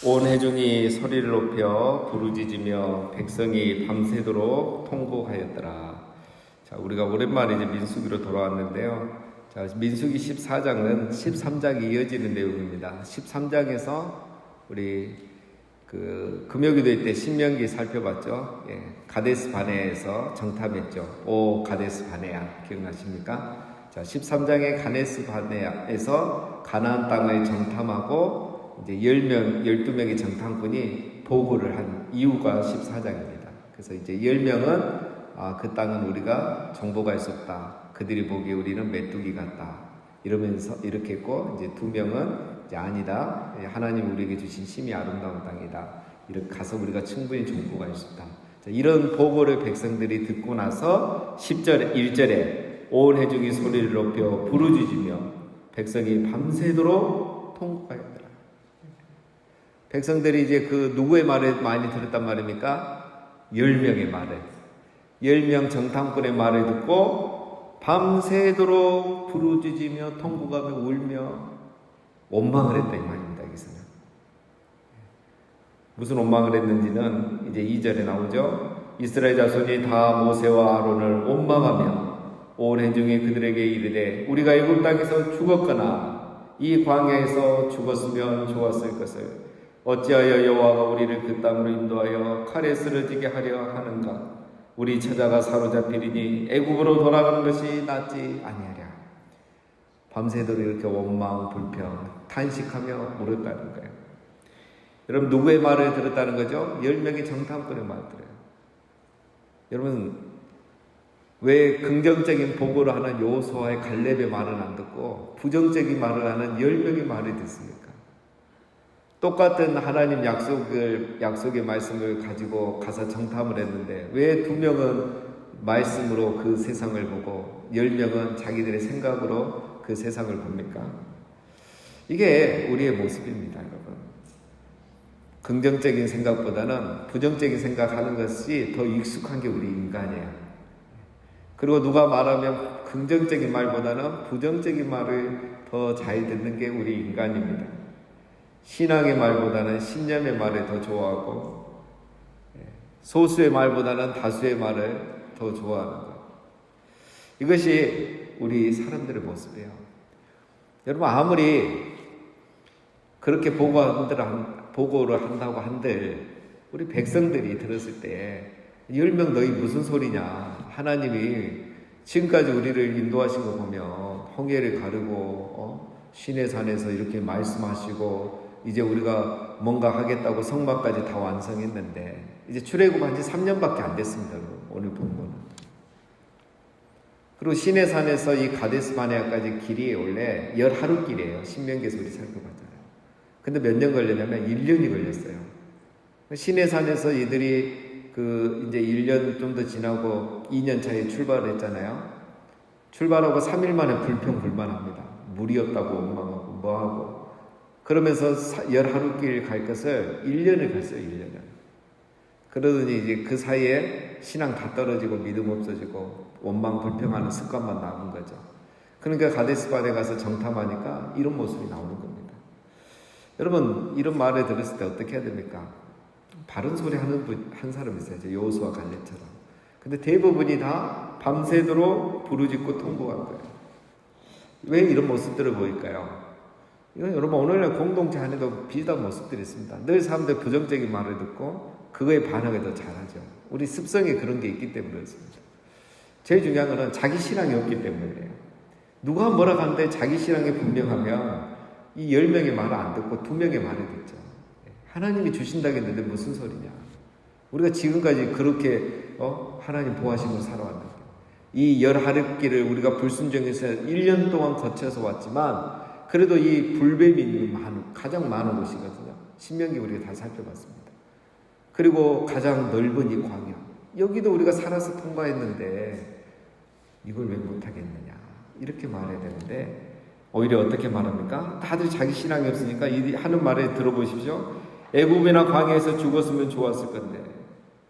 온 회중이 소리를 높여 부르짖으며 백성이 밤새도록 통곡하였더라. 자, 우리가 오랜만에 이제 민수기로 돌아왔는데요. 자, 민수기 14장은 13장이 이어지는 내용입니다. 13장에서 우리 금요기도회 때 신명기 살펴봤죠. 예, 가데스 바네아에서 정탐했죠. 오 가데스 바네아 기억나십니까? 자, 13장의 가데스 바네아에서 가나안 땅을 정탐하고 이제 12명의 정탐꾼이 보고를 한 이유가 14장입니다. 그래서 이제 10명은 그 땅은 우리가 정복할 수 없다. 그들이 보기에 우리는 메뚜기 같다. 이러면서 이렇게 했고, 이제 2명은 이제 아니다. 하나님 우리에게 주신 심히 아름다운 땅이다. 이렇게 가서 우리가 충분히 정복할 수 있다. 자, 이런 보고를 백성들이 듣고 나서 10절, 1절에 온 회중이 소리를 높여 부르짖으며 백성이 밤새도록 통곡하였더라. 백성들이 이제 누구의 말을 많이 들었단 말입니까? 10명의 말을. 10명 정탐꾼의 말을 듣고 밤새도록 부르짖으며 통곡하며 울며 원망을 했다 이 말입니다. 여기서는. 무슨 원망을 했는지는 이제 2절에 나오죠. 이스라엘 자손이 다 모세와 아론을 원망하며 온 회중이 그들에게 이르되 우리가 애굽 땅에서 죽었거나 이 광야에서 죽었으면 좋았을 것을 어찌하여 여호와가 우리를 그 땅으로 인도하여 칼에 쓰러지게 하려 하는가? 우리 처자가 사로잡히리니 애굽으로 돌아가는 것이 낫지 아니하랴. 밤새도록 이렇게 원망, 불평, 탄식하며 물었다는 거예요. 여러분 누구의 말을 들었다는 거죠? 10명의 정탐꾼의 말을 들어요. 여러분 왜 긍정적인 보고를 하는 여호수아의 갈렙의 말은 안 듣고 부정적인 말을 하는 10명의 말을 듣습니까? 똑같은 하나님 약속의 말씀을 가지고 가서 정탐을 했는데 왜 2명은 말씀으로 그 세상을 보고 10명은 자기들의 생각으로 그 세상을 봅니까? 이게 우리의 모습입니다, 여러분. 긍정적인 생각보다는 부정적인 생각하는 것이 더 익숙한 게 우리 인간이에요. 그리고 누가 말하면 긍정적인 말보다는 부정적인 말을 더 잘 듣는 게 우리 인간입니다. 신앙의 말보다는 신념의 말을 더 좋아하고 소수의 말보다는 다수의 말을 더 좋아하는 것. 이것이 우리 사람들의 모습이에요. 여러분 아무리 그렇게 보고를 한다고 한들 우리 백성들이 들었을 때 10명 너희 무슨 소리냐. 하나님이 지금까지 우리를 인도하신 거 보면 홍해를 가르고 시내 산에서 이렇게 말씀하시고 이제 우리가 뭔가 하겠다고 성막까지 다 완성했는데 이제 출애굽한 지 3년밖에 안 됐습니다. 오늘 본 거는. 그리고 시내산에서 이 가데스 바네아까지 길이 원래 11길이에요. 신명기에서 우리 살펴봤잖아요. 근데 몇 년 걸렸냐면 1년이 걸렸어요. 시내산에서 이들이 이제 1년 좀 더 지나고 2년 차에 출발을 했잖아요. 출발하고 3일 만에 불평불만합니다. 물이 없다고 원망하고 뭐하고 그러면서 11길 갈 것을 1년을 갔어요. 1년을. 그러더니 이제 그 사이에 신앙 다 떨어지고 믿음 없어지고 원망 불평하는 습관만 남은 거죠. 그러니까 가데스 바네아 가서 정탐하니까 이런 모습이 나오는 겁니다. 여러분 이런 말을 들었을 때 어떻게 해야 됩니까? 바른 소리 하는 한 사람 있어야죠. 여호수아 갈렙처럼. 근데 대부분이 다 밤새도록 부르짖고 통곡한 거예요. 왜 이런 모습들을 보일까요? 이건 여러분 오늘날 공동체 안에도 비슷한 모습들이 있습니다. 늘 사람들 부정적인 말을 듣고 그거에 반응을 더 잘하죠. 우리 습성에 그런 게 있기 때문에 그렇습니다. 제일 중요한 거는 자기 신앙이 없기 때문에 그래요. 누가 뭐라고 하는데 자기 신앙이 분명하면 이 10명의 말을 안 듣고 2명의 말을 듣죠. 하나님이 주신다고 했는데 무슨 소리냐. 우리가 지금까지 그렇게 하나님 보호하심으로 살아왔는데 이 11길을 우리가 불순종해서 1년 동안 거쳐서 왔지만 그래도 이 불뱀이 가장 많은 곳이거든요. 신명기 우리가 다 살펴봤습니다. 그리고 가장 넓은 이 광야. 여기도 우리가 살아서 통과했는데 이걸 왜 못하겠느냐. 이렇게 말해야 되는데 오히려 어떻게 말합니까? 다들 자기 신앙이 없으니까 이 하는 말을 들어보십시오. 애굽이나 광야에서 죽었으면 좋았을 건데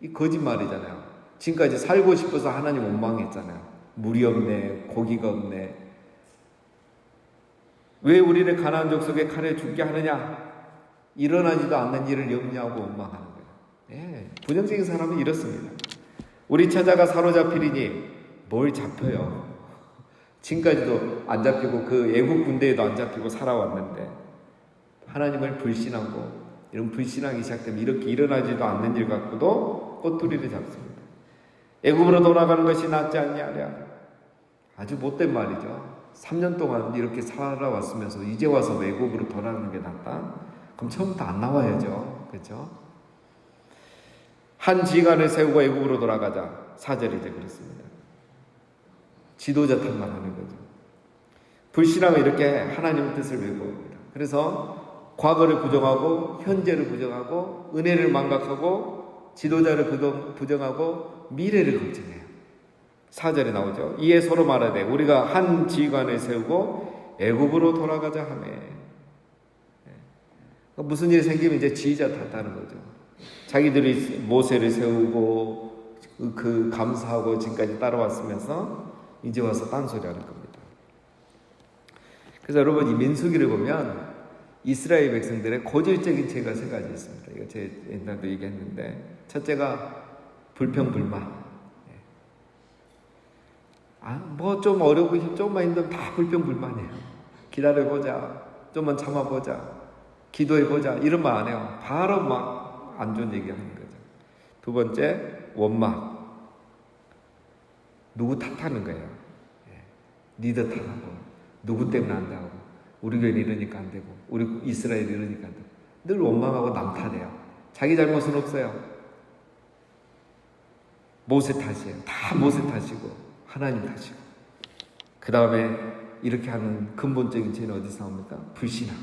이 거짓말이잖아요. 지금까지 살고 싶어서 하나님 원망했잖아요. 물이 없네. 고기가 없네. 왜 우리를 가나안 족속의 칼에 죽게 하느냐? 일어나지도 않는 일을 염려하고 원망하는 거예요. 예, 부정적인 사람은 이렇습니다. 우리 처자가 사로잡히리니 뭘 잡혀요. 지금까지도 안 잡히고 그 애국 군대에도 안 잡히고 살아왔는데 하나님을 불신하고 이런 불신하기 시작되면 이렇게 일어나지도 않는 일 갖고도 꼬투리를 잡습니다. 애국으로 돌아가는 것이 낫지 않냐랴. 아주 못된 말이죠. 3년 동안 이렇게 살아왔으면서 이제 와서 애국으로 돌아가는 게 낫다? 그럼 처음부터 안 나와야죠. 그렇죠? 한 지휘관을 세우고 애국으로 돌아가자. 4절이 이제 그렇습니다. 지도자 탓만 하는 거죠. 불신하고 이렇게 하나님의 뜻을 왜곡합니다. 그래서 과거를 부정하고 현재를 부정하고 은혜를 망각하고 지도자를 부정하고 미래를 걱정해요. 4절에 나오죠. 이에 서로 말하되 우리가 한 지휘관을 세우고 애굽으로 돌아가자 하며. 무슨 일이 생기면 이제 지휘자 탓하는 거죠. 자기들이 모세를 세우고 그 감사하고 지금까지 따라왔으면서 이제 와서 딴소리하는 겁니다. 그래서 여러분 이 민수기를 보면 이스라엘 백성들의 고질적인 죄가 3가지 있습니다. 이거 제 옛날도 얘기했는데 첫째가 불평불만. 뭐 좀 어려우고 좀만 힘들면 다 불평불만해요. 기다려보자. 좀만 참아보자. 기도해보자. 이런 말 안 해요. 바로 막 안 좋은 얘기하는 거죠. 2번째, 원망. 누구 탓하는 거예요. 니들 탓하고 누구 때문에 안 되고 우리 교회는 이러니까 안 되고 우리 이스라엘이 이러니까 안 되고 늘 원망하고 남 탓해요. 자기 잘못은 없어요. 모세 탓이에요. 다 모세 탓이고 하나님 탓이고. 그 다음에 이렇게 하는 근본적인 죄는 어디서 나옵니까? 불신앙.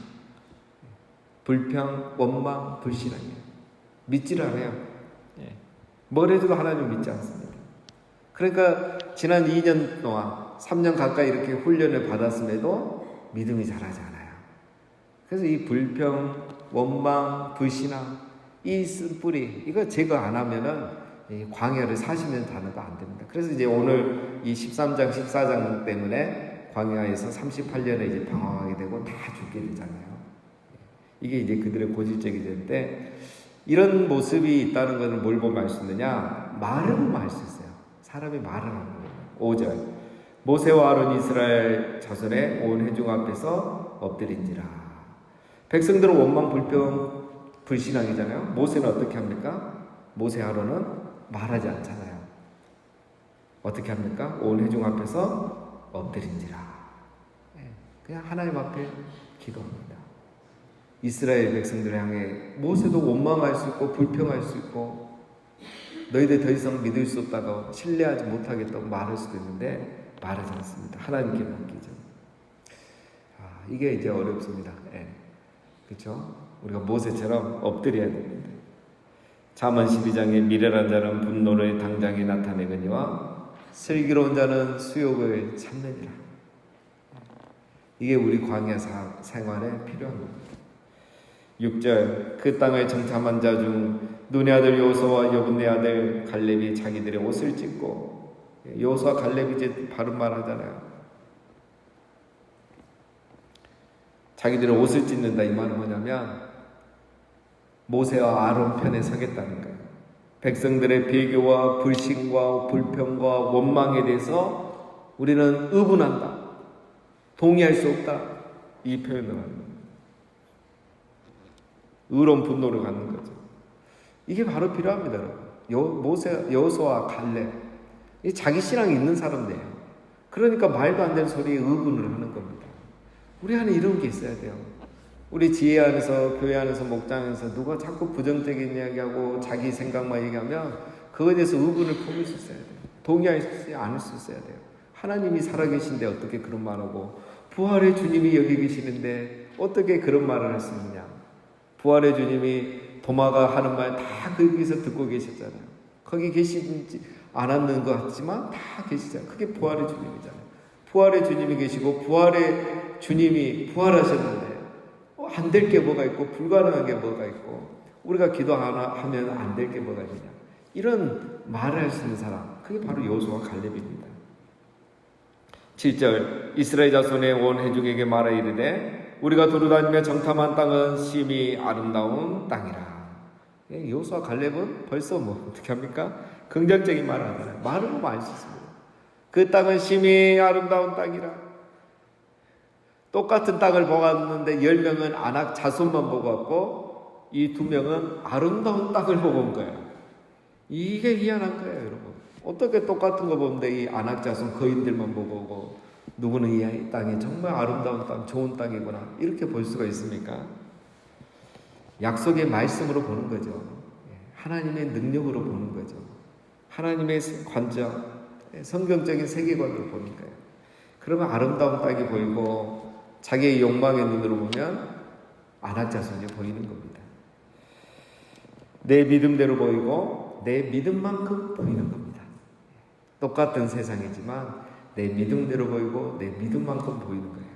불평, 원망, 불신앙이에요. 믿지를 않아요. 뭘 해도 하나님 믿지 않습니다. 그러니까 지난 2년 동안 3년 가까이 이렇게 훈련을 받았음에도 믿음이 자라지 않아요. 그래서 이 불평, 원망, 불신앙 이 쓴뿌리 이거 제거 안 하면은 이 광야를 40년 다녀도 안 됩니다. 그래서 이제 오늘 이 13장, 14장 때문에 광야에서 38년에 이제 방황하게 되고 다 죽게 되잖아요. 이게 이제 그들의 고질적인 죄인데 이런 모습이 있다는 것을 뭘 보면 알 수 있느냐? 말을 보면 알 수 있어요. 사람이 말을 하는 거예요. 5절 모세와 아론 이스라엘 자손의 온 회중 앞에서 엎드린지라. 백성들은 원망, 불평, 불신앙이잖아요. 모세는 어떻게 합니까? 모세 아론은 말하지 않잖아요. 어떻게 합니까? 온 회중 앞에서 엎드린지라. 그냥 하나님 앞에 기도합니다. 이스라엘 백성들을 향해 모세도 원망할 수 있고 불평할 수 있고 너희들 더 이상 믿을 수 없다고 신뢰하지 못하겠다고 말할 수도 있는데 말하지 않습니다. 하나님께 맡기죠. 이게 이제 어렵습니다. 그렇죠? 우리가 모세처럼 엎드려야 됩니다. 잠언 12장에 미련한 자는 분노를 당장에 나타내거니와 슬기로운 자는 수욕을 참느니라. 이게 우리 광야 생활에 필요한 겁니다. 6절 그 땅을 정탐한 자 중 눈의 아들 여호수아와 여분의 아들 갈렙이 자기들의 옷을 찢고 여호수아 갈렙이 이제 바른 말 하잖아요. 자기들의 옷을 찢는다 이 말은 뭐냐면 모세와 아론 편에 서겠다는 거예요. 백성들의 배교와 불신과 불평과 원망에 대해서 우리는 의분한다. 동의할 수 없다. 이 표현을 하는 거예요. 의로운 분노를 갖는 거죠. 이게 바로 필요합니다, 여러분. 여호수아, 갈렙, 자기 신앙이 있는 사람들이에요. 그러니까 말도 안 되는 소리에 의분을 하는 겁니다. 우리 안에 이런 게 있어야 돼요. 우리 지혜 안에서, 교회 안에서, 목장에서 누가 자꾸 부정적인 이야기하고 자기 생각만 얘기하면 그거에 대해서 의분을 품을 수 있어야 돼요. 동의하지 않을 수 있어야 돼요. 하나님이 살아계신데 어떻게 그런 말하고 부활의 주님이 여기 계시는데 어떻게 그런 말을 할 수 있느냐. 부활의 주님이 도마가 하는 말 다 거기서 듣고 계셨잖아요. 거기 계시지 않았는 것 같지만 다 계시잖아요. 그게 부활의 주님이잖아요. 부활의 주님이 계시고 부활의 주님이 부활하셨는데 안 될 게 뭐가 있고 불가능한 게 뭐가 있고 우리가 기도하면 안 될 게 뭐가 있느냐. 이런 말을 할 수 있는 사람 그게 바로 여호수아와 갈렙입니다. 7절 이스라엘 자손의 온 회중에게 말하 이르되 우리가 두루다니며 정탐한 땅은 심히 아름다운 땅이라. 여호수아 갈렙은 벌써 어떻게 합니까? 긍정적인 말을 하잖아요. 말을 너무 많이 썼습니다. 그 땅은 심히 아름다운 땅이라. 똑같은 땅을 보았는데 10명은 아낙 자손만 보고 왔고 이 2명은 아름다운 땅을 보고 온 거예요. 이게 희한한 거예요, 여러분. 어떻게 똑같은 거 보는데 이 아낙 자손 거인들만 보고 오고 누구는 이 땅이 정말 아름다운 땅, 좋은 땅이구나 이렇게 볼 수가 있습니까? 약속의 말씀으로 보는 거죠. 하나님의 능력으로 보는 거죠. 하나님의 관점, 성경적인 세계관으로 보는 거예요. 그러면 아름다운 땅이 보이고 자기의 욕망의 눈으로 보면 아낙 자손이 보이는 겁니다. 내 믿음대로 보이고 내 믿음만큼 보이는 겁니다. 똑같은 세상이지만 내 믿음대로 보이고 내 믿음만큼 보이는 거예요.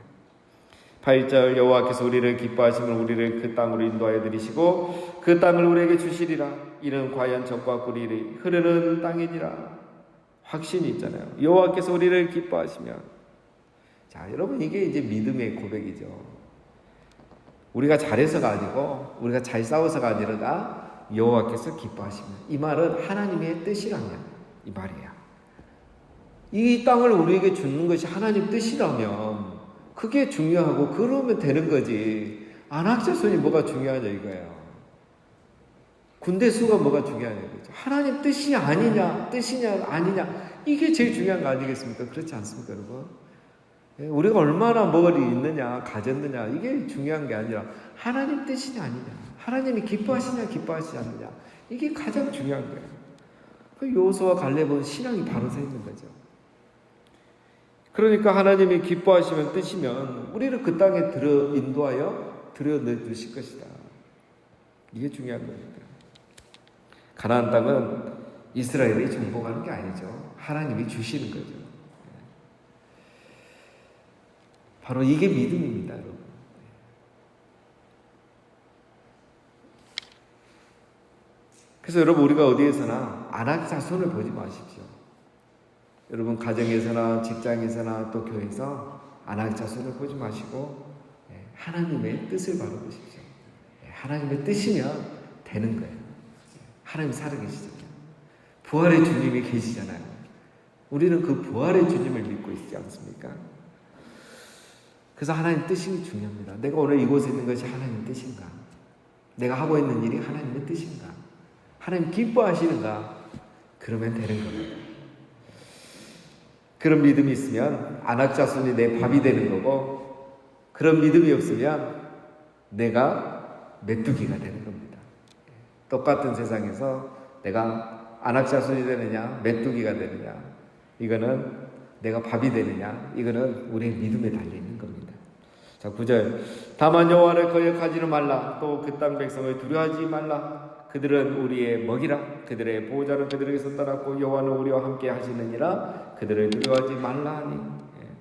8절 여호와께서 우리를 기뻐하시면 우리를 그 땅으로 인도하여 들이시고 그 땅을 우리에게 주시리라. 이는 과연 젖과 꿀이 흐르는 땅이니라. 확신이 있잖아요. 여호와께서 우리를 기뻐하시면. 자, 여러분 이게 이제 믿음의 고백이죠. 우리가 잘해서가 아니고 우리가 잘 싸워서가 아니라 여호와께서 기뻐하시면. 이 말은 하나님의 뜻이라면 이 말이에요. 이 땅을 우리에게 주는 것이 하나님 뜻이라면 그게 중요하고 그러면 되는 거지. 아낙 자손이 뭐가 중요하냐 이거예요. 군대 수가 뭐가 중요하냐 이거죠. 하나님 뜻이 아니냐, 뜻이냐 아니냐 이게 제일 중요한 거 아니겠습니까? 그렇지 않습니까, 여러분? 우리가 얼마나 머리 있느냐, 가졌느냐 이게 중요한 게 아니라 하나님 뜻이냐 아니냐, 하나님이 기뻐하시냐 기뻐하시지 않느냐 이게 가장 중요한 거예요. 그 여호수아와 갈렙은 신앙이 바로 서 있는 거죠. 그러니까 하나님이 기뻐하시면 뜻이면 우리를 그 땅에 인도하여 들여넣으실 것이다. 이게 중요한 겁니다. 가나안 땅은 이스라엘이 정복하는 게 아니죠. 하나님이 주시는 거죠. 바로 이게 믿음입니다, 여러분. 그래서 여러분 우리가 어디에서나 아낙 자손을 보지 마십시오. 여러분 가정에서나 직장에서나 또 교회에서 아낙 자손을 보지 마시고 하나님의 뜻을 바로 보십시오. 하나님의 뜻이면 되는 거예요. 하나님 살아계시잖아요. 부활의 주님이 계시잖아요. 우리는 그 부활의 주님을 믿고 있지 않습니까? 그래서 하나님 뜻이 중요합니다. 내가 오늘 이곳에 있는 것이 하나님의 뜻인가? 내가 하고 있는 일이 하나님의 뜻인가? 하나님 기뻐하시는가? 그러면 되는 겁니다. 그런 믿음이 있으면 아낙 자손이 내 밥이 되는 거고, 그런 믿음이 없으면 내가 메뚜기가 되는 겁니다. 똑같은 세상에서 내가 아낙 자손이 되느냐 메뚜기가 되느냐, 이거는 내가 밥이 되느냐, 이거는 우리의 믿음에 달려있는 겁니다. 자, 9절 다만 여호와를 거역하지는 말라. 또 그 땅 백성을 두려워하지 말라. 그들은 우리의 먹이라. 그들의 보호자는 그들에게서 떠났고 여호와는 우리와 함께 하시느니라. 그들을 두려워하지 말라 하니.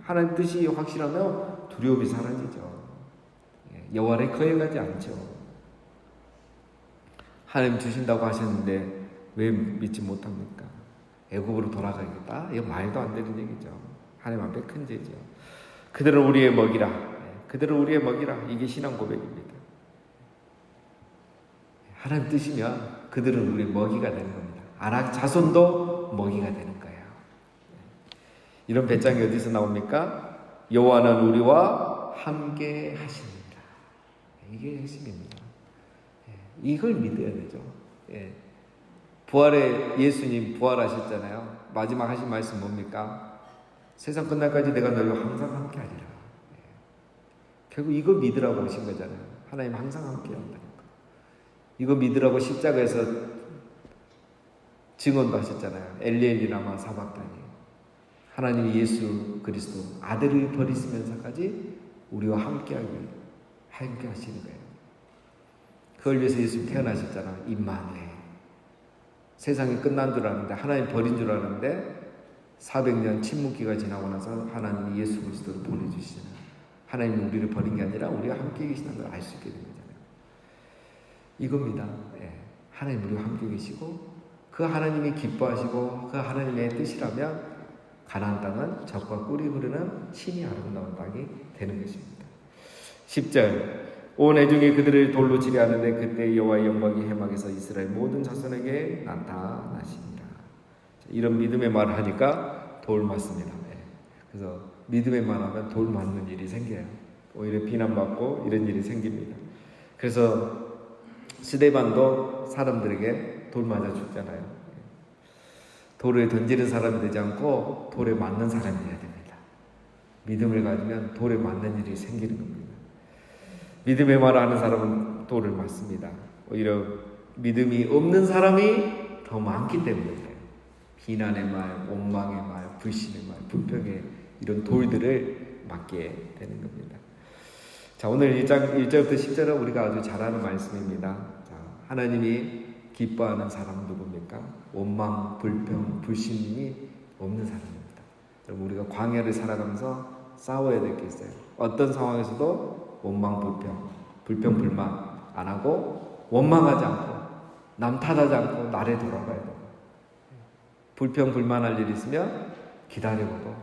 하나님 뜻이 확실하면 두려움이 사라지죠. 여호와를 거역하지 않죠. 하나님 주신다고 하셨는데 왜 믿지 못합니까? 애굽으로 돌아가겠다? 이거 말도 안 되는 얘기죠. 하나님 앞에 큰 죄죠. 그들은 우리의 먹이라. 그들은 우리의 먹이라. 이게 신앙 고백입니다. 하나님 뜻이면 그들은 우리의 먹이가 되는 겁니다. 아낙 자손도 먹이가 되는 거예요. 이런 배짱이 어디서 나옵니까? 여호와는 우리와 함께 하십니다. 이게 핵심입니다. 이걸 믿어야 되죠. 부활에 예수님 부활하셨잖아요. 마지막 하신 말씀 뭡니까? 세상 끝날까지 내가 너희와 항상 함께 하리라. 결국 이거 믿으라고 오신 거잖아요. 하나님 항상 함께 한다니까. 이거 믿으라고 십자가에서 증언도 하셨잖아요. 엘리엘리 라마 사박다니. 하나님이 예수 그리스도 아들을 버리시면서까지 우리와 함께 하시는 거예요. 그걸 위해서 예수님 태어나셨잖아요. 임마누엘. 세상이 끝난 줄 알았는데, 하나님 버린 줄 알았는데 400년 침묵기가 지나고 나서 하나님이 예수 그리스도를 보내주시잖아요. 하나님이 우리를 버린 게 아니라 우리가 함께 계시다는 걸 알 수 있게 된 거잖아요. 이겁니다. 하나님 우리와 함께 계시고 그 하나님이 기뻐하시고 그 하나님의 뜻이라면 가나안 땅은 젖과 꿀이 흐르는 신이 아름다운 땅이 되는 것입니다. 10절 온 애중이 그들을 돌로 치려 하는데 그때 여호와의 영광이 해막에서 이스라엘 모든 자손에게 나타나시니라. 이런 믿음의 말을 하니까 돌 맞습니다. 그래서 믿음의 말 하면 돌 맞는 일이 생겨요. 오히려 비난받고 이런 일이 생깁니다. 그래서 스데반도 사람들에게 돌 맞아 죽잖아요. 돌을 던지는 사람이 되지 않고 돌에 맞는 사람이 되어야 됩니다. 믿음을 가지면 돌에 맞는 일이 생기는 겁니다. 믿음의 말을 하는 사람은 돌을 맞습니다. 오히려 믿음이 없는 사람이 더 많기 때문에 비난의 말, 원망의 말, 불신의 말, 불평의 이런 돌들을 맞게 되는 겁니다. 자, 오늘 1절부터 10절은 우리가 아주 잘 아는 말씀입니다. 자, 하나님이 기뻐하는 사람은 누굽니까? 원망, 불평, 불신이 없는 사람입니다. 여러분, 우리가 광야를 살아가면서 싸워야 될 게 있어요. 어떤 상황에서도 원망, 불평, 불만 안 하고 원망하지 않고 남 탓하지 않고 나를 돌아가야 돼요. 불평, 불만할 일이 있으면 기다려보고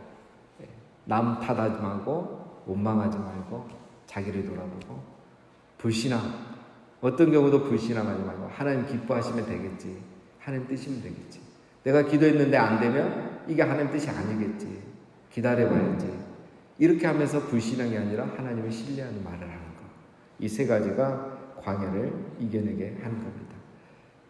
남 탓하지 말고 원망하지 말고 자기를 돌아보고 불신앙 어떤 경우도 불신앙하지 말고 하나님 기뻐하시면 되겠지. 하나님 뜻이면 되겠지. 내가 기도했는데 안 되면 이게 하나님 뜻이 아니겠지. 기다려봐야지. 이렇게 하면서 불신앙이 아니라 하나님을 신뢰하는 말을 하는 것. 이 세 가지가 광야를 이겨내게 하는 겁니다.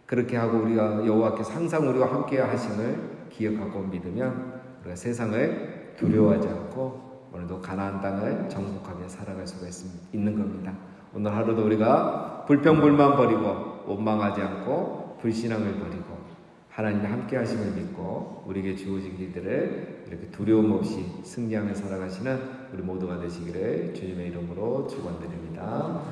그렇게 하고 우리가 여호와께서 항상 우리와 함께 하심을 기억하고 믿으면 우리가 세상을 두려워하지 않고 오늘도 가나안 땅을 정복하며 살아갈 수가 있는 겁니다. 오늘 하루도 우리가 불평불만 버리고 원망하지 않고 불신앙을 버리고 하나님이 함께 하심을 믿고 우리에게 주어진 길들을 이렇게 두려움 없이 승리하며 살아가시는 우리 모두가 되시기를 주님의 이름으로 축원드립니다.